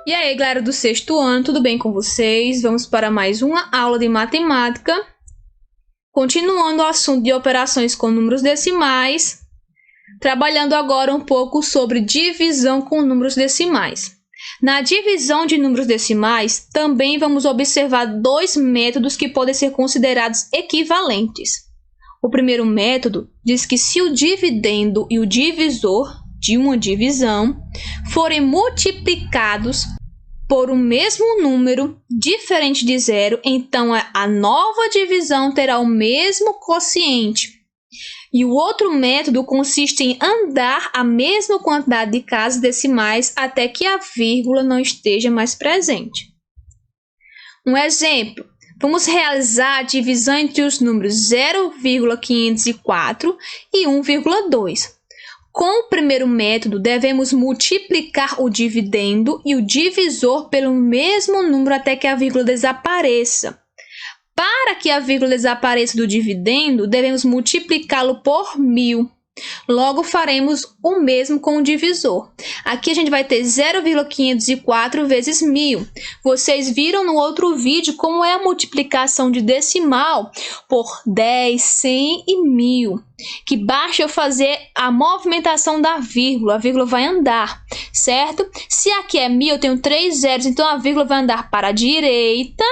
E aí, galera do sexto ano, tudo bem com vocês? Vamos para mais uma aula de matemática. Continuando o assunto de operações com números decimais, trabalhando agora um pouco sobre divisão com números decimais. Na divisão de números decimais, também vamos observar dois métodos que podem ser considerados equivalentes. O primeiro método diz que se o dividendo e o divisor de uma divisão forem multiplicados por um mesmo número diferente de zero, então a nova divisão terá o mesmo quociente. E o outro método consiste em andar a mesma quantidade de casas decimais até que a vírgula não esteja mais presente. Um exemplo, vamos realizar a divisão entre os números 0,504 e 1,2. Com o primeiro método, devemos multiplicar o dividendo e o divisor pelo mesmo número até que a vírgula desapareça. Para que a vírgula desapareça do dividendo, devemos multiplicá-lo por 1000. Logo, faremos o mesmo com o divisor. Aqui a gente vai ter 0,504 vezes 1000. Vocês viram no outro vídeo como é a multiplicação de decimal por 10, 100 e 1000. Que basta eu fazer a movimentação da vírgula. A vírgula vai andar, certo? Se aqui é 1000, eu tenho 3 zeros, então a vírgula vai andar para a direita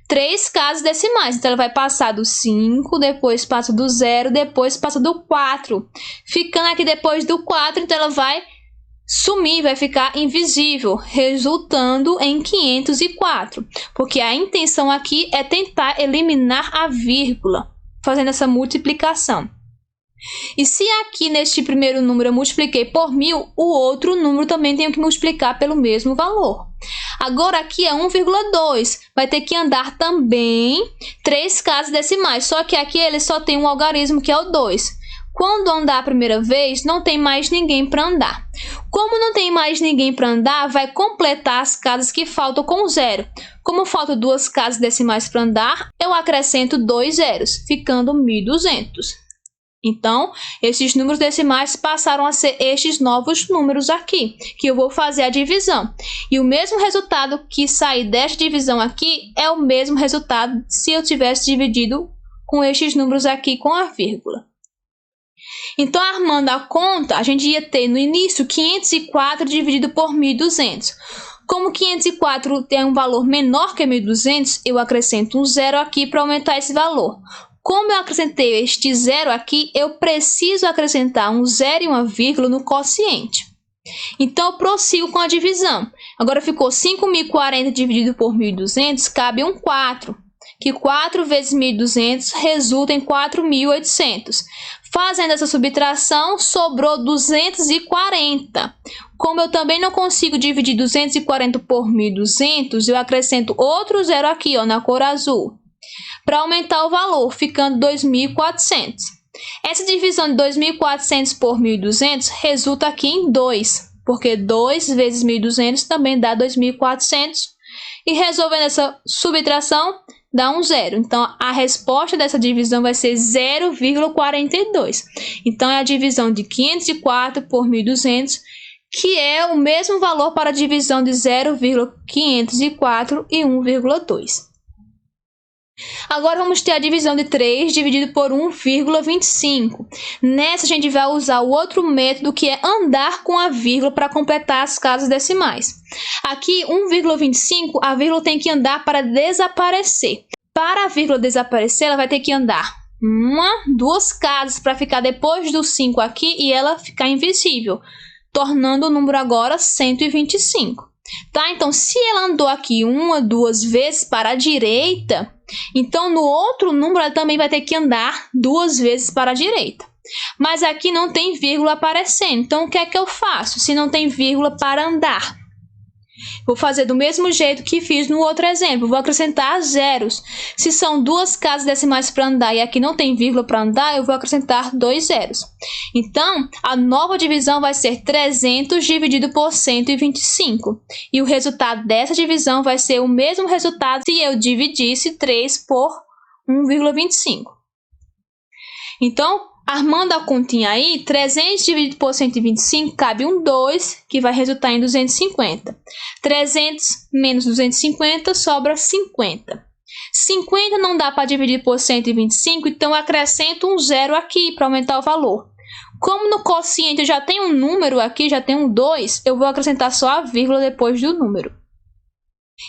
3 casas decimais. Então, ela vai passar do 5, depois passa do 0, depois passa do 4. Ficando aqui depois do 4, então ela vai sumir, vai ficar invisível, resultando em 504. Porque a intenção aqui é tentar eliminar a vírgula, fazendo essa multiplicação. E se aqui neste primeiro número eu multipliquei por 1000, o outro número também tenho que multiplicar pelo mesmo valor. Agora aqui é 1,2, vai ter que andar também 3 casas decimais, só que aqui ele só tem um algarismo que é o 2. Quando andar a primeira vez, não tem mais ninguém para andar. Como não tem mais ninguém para andar, vai completar as casas que faltam com 0. Como faltam 2 casas decimais para andar, eu acrescento 2 zeros, ficando 1200. Então, esses números decimais passaram a ser estes novos números aqui, que eu vou fazer a divisão. E o mesmo resultado que sair desta divisão aqui é o mesmo resultado se eu tivesse dividido com estes números aqui com a vírgula. Então, armando a conta, a gente ia ter no início 504 dividido por 1200. Como 504 tem um valor menor que 1200, eu acrescento um zero aqui para aumentar esse valor. Como eu acrescentei este zero aqui, eu preciso acrescentar um zero e uma vírgula no quociente. Então, eu prossigo com a divisão. Agora ficou 5.040 dividido por 1.200, cabe um 4. Que 4 vezes 1.200 resulta em 4.800. Fazendo essa subtração, sobrou 240. Como eu também não consigo dividir 240 por 1.200, eu acrescento outro zero aqui, ó, na cor azul, para aumentar o valor, ficando 2.400. Essa divisão de 2.400 por 1.200 resulta aqui em 2, porque 2 vezes 1.200 também dá 2.400. E resolvendo essa subtração, dá um zero. Então, a resposta dessa divisão vai ser 0,42. Então, é a divisão de 504 por 1.200, que é o mesmo valor para a divisão de 0,504 e 1,2. Agora vamos ter a divisão de 3 dividido por 1,25. Nessa a gente vai usar o outro método que é andar com a vírgula para completar as casas decimais. Aqui 1,25, a vírgula tem que andar para desaparecer. Para a vírgula desaparecer, ela vai ter que andar 2 casas para ficar depois do 5 aqui e ela ficar invisível, tornando o número agora 125. Tá? Então, se ela andou aqui 1, 2 vezes para a direita, então no outro número ela também vai ter que andar 2 vezes para a direita. Mas aqui não tem vírgula aparecendo, então o que é que eu faço se não tem vírgula para andar? Vou fazer do mesmo jeito que fiz no outro exemplo, vou acrescentar zeros. Se são 2 casas decimais para andar e aqui não tem vírgula para andar, eu vou acrescentar 2 zeros. Então, a nova divisão vai ser 300 dividido por 125. E o resultado dessa divisão vai ser o mesmo resultado se eu dividisse 3 por 1,25. Então, Armando a continha aí, 300 dividido por 125 cabe um 2, que vai resultar em 250. 300 menos 250 sobra 50. 50 não dá para dividir por 125, então eu acrescento um 0 aqui para aumentar o valor. Como no quociente eu já tem um número aqui, já tem um 2, eu vou acrescentar só a vírgula depois do número.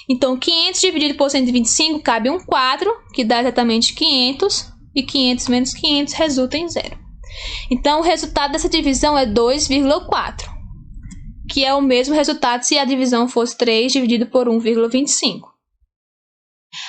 Então, 500 dividido por 125 cabe um 4, que dá exatamente 500, e 500 menos 500 resulta em 0. Então, o resultado dessa divisão é 2,4, que é o mesmo resultado se a divisão fosse 3 dividido por 1,25.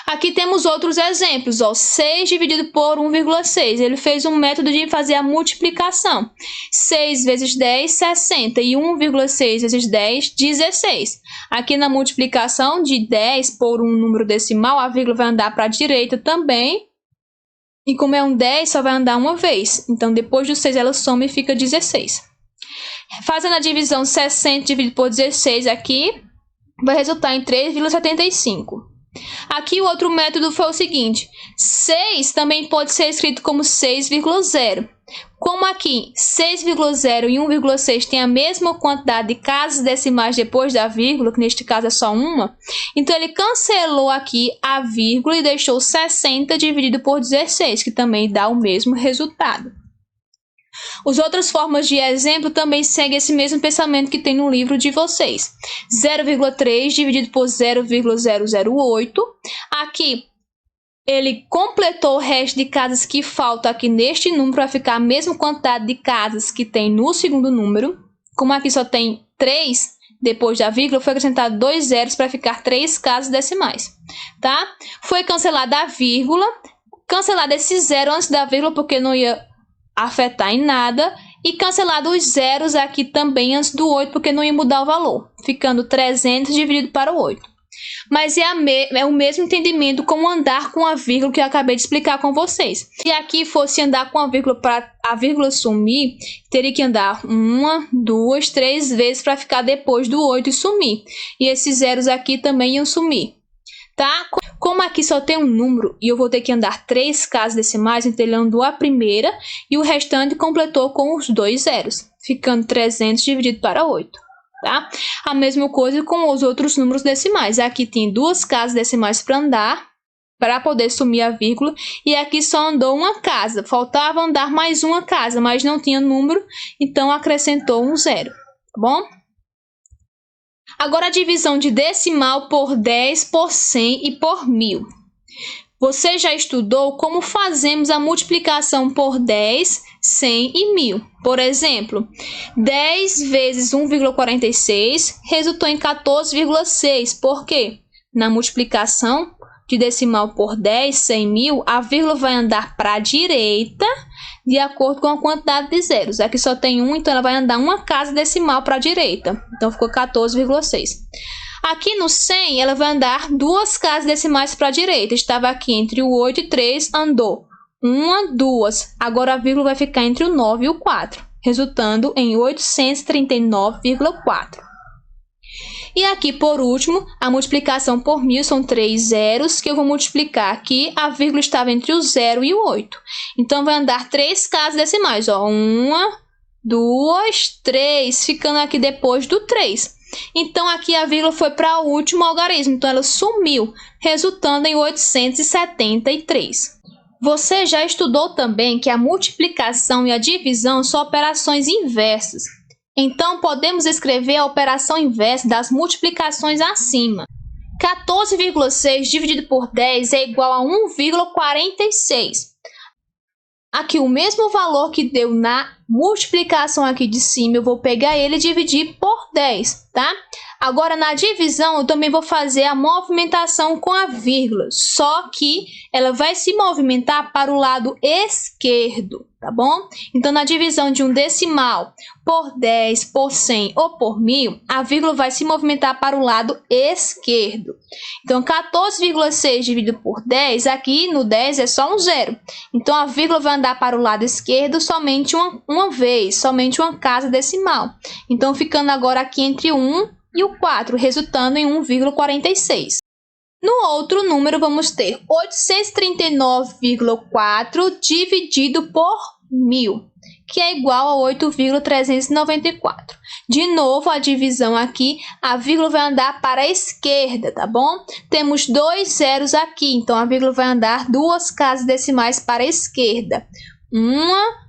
Aqui temos outros exemplos, ó, 6 dividido por 1,6. Ele fez um método de fazer a multiplicação. 6 vezes 10, 60. E 1,6 vezes 10, 16. Aqui na multiplicação de 10 por um número decimal, a vírgula vai andar para a direita também. E como é um 10, só vai andar uma vez. Então, depois do 6, ela soma e fica 16. Fazendo a divisão 60 dividido por 16 aqui, vai resultar em 3,75. Aqui o outro método foi o seguinte: 6 também pode ser escrito como 6,0. Como aqui 6,0 e 1,6 tem a mesma quantidade de casas decimais depois da vírgula, que neste caso é só uma, então ele cancelou aqui a vírgula e deixou 60 dividido por 16, que também dá o mesmo resultado. As outras formas de exemplo também seguem esse mesmo pensamento que tem no livro de vocês. 0,3 dividido por 0,008. Aqui, ele completou o resto de casas que faltam aqui neste número para ficar a mesma quantidade de casas que tem no segundo número. Como aqui só tem 3 depois da vírgula, foi acrescentado 2 zeros para ficar 3 casas decimais. Tá? Foi cancelada a vírgula, cancelado esse zero antes da vírgula porque não ia afetar em nada, e cancelado os zeros aqui também antes do 8, porque não ia mudar o valor, ficando 300 dividido para o 8. Mas é o mesmo entendimento como andar com a vírgula que eu acabei de explicar com vocês. Se aqui fosse andar com a vírgula para a vírgula sumir, teria que andar 1, 2, 3 vezes para ficar depois do 8 e sumir. E esses zeros aqui também iam sumir. Tá? Como aqui só tem um número e eu vou ter que andar 3 casas decimais, então ele andou a primeira e o restante completou com os 2 zeros, ficando 300 dividido para 8. Tá? A mesma coisa com os outros números decimais. Aqui tem 2 casas decimais para andar, para poder sumir a vírgula, e aqui só andou uma casa. Faltava andar mais uma casa, mas não tinha número, então acrescentou um zero. Tá bom? Agora a divisão de decimal por 10, por 100 e por 1000. Você já estudou como fazemos a multiplicação por 10, 100 e 1000. Por exemplo, 10 vezes 1,46 resultou em 14,6. Por quê? Na multiplicação de decimal por 10, 100 e 1000, a vírgula vai andar para a direita de acordo com a quantidade de zeros. Aqui só tem 1, então ela vai andar uma casa decimal para a direita. Então, ficou 14,6. Aqui no 100, ela vai andar 2 casas decimais para a direita. Estava aqui entre o 8 e 3, andou 1, 2. Agora a vírgula vai ficar entre o 9 e o 4, resultando em 839,4. E aqui, por último, a multiplicação por 1000 são 3 zeros, que eu vou multiplicar aqui. A vírgula estava entre o 0 e o 8. Então, vai andar 3 casas decimais. 1, 2, 3, ficando aqui depois do 3. Então, aqui a vírgula foi para o último algarismo. Então, ela sumiu, resultando em 873. Você já estudou também que a multiplicação e a divisão são operações inversas. Então, podemos escrever a operação inversa das multiplicações acima. 14,6 dividido por 10 é igual a 1,46. Aqui, o mesmo valor que deu na multiplicação aqui de cima, eu vou pegar ele e dividir por 10, tá? Agora, na divisão, eu também vou fazer a movimentação com a vírgula, só que ela vai se movimentar para o lado esquerdo, tá bom? Então, na divisão de um decimal por 10, por 100 ou por 1000, a vírgula vai se movimentar para o lado esquerdo. Então, 14,6 dividido por 10, aqui no 10 é só um zero. Então, a vírgula vai andar para o lado esquerdo somente uma vez, somente uma casa decimal. Então, ficando agora aqui entre 1 e o 4, resultando em 1,46. No outro número, vamos ter 839,4 dividido por 1000, que é igual a 8,394. De novo, a divisão aqui, a vírgula vai andar para a esquerda, tá bom? Temos 2 zeros aqui, então a vírgula vai andar 2 casas decimais para a esquerda. 1,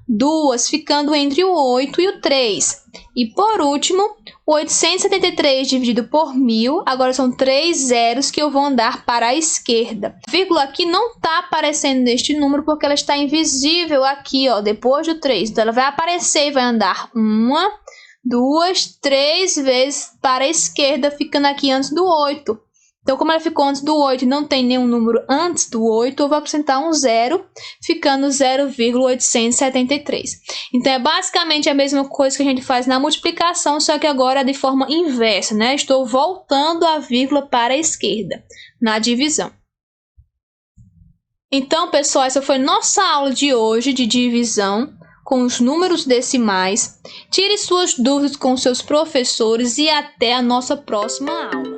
2, ficando entre o 8 e o 3. E por último, 873 dividido por 1000, agora são 3 zeros que eu vou andar para a esquerda. A vírgula aqui não está aparecendo neste número porque ela está invisível aqui, ó, depois do 3. Então ela vai aparecer e vai andar 1, 2, 3 vezes para a esquerda, ficando aqui antes do 8. Então, como ela ficou antes do 8 e não tem nenhum número antes do 8, eu vou acrescentar um zero, ficando 0,873. Então, é basicamente a mesma coisa que a gente faz na multiplicação, só que agora é de forma inversa, né? Estou voltando a vírgula para a esquerda, na divisão. Então, pessoal, essa foi nossa aula de hoje de divisão com os números decimais. Tire suas dúvidas com seus professores e até a nossa próxima aula.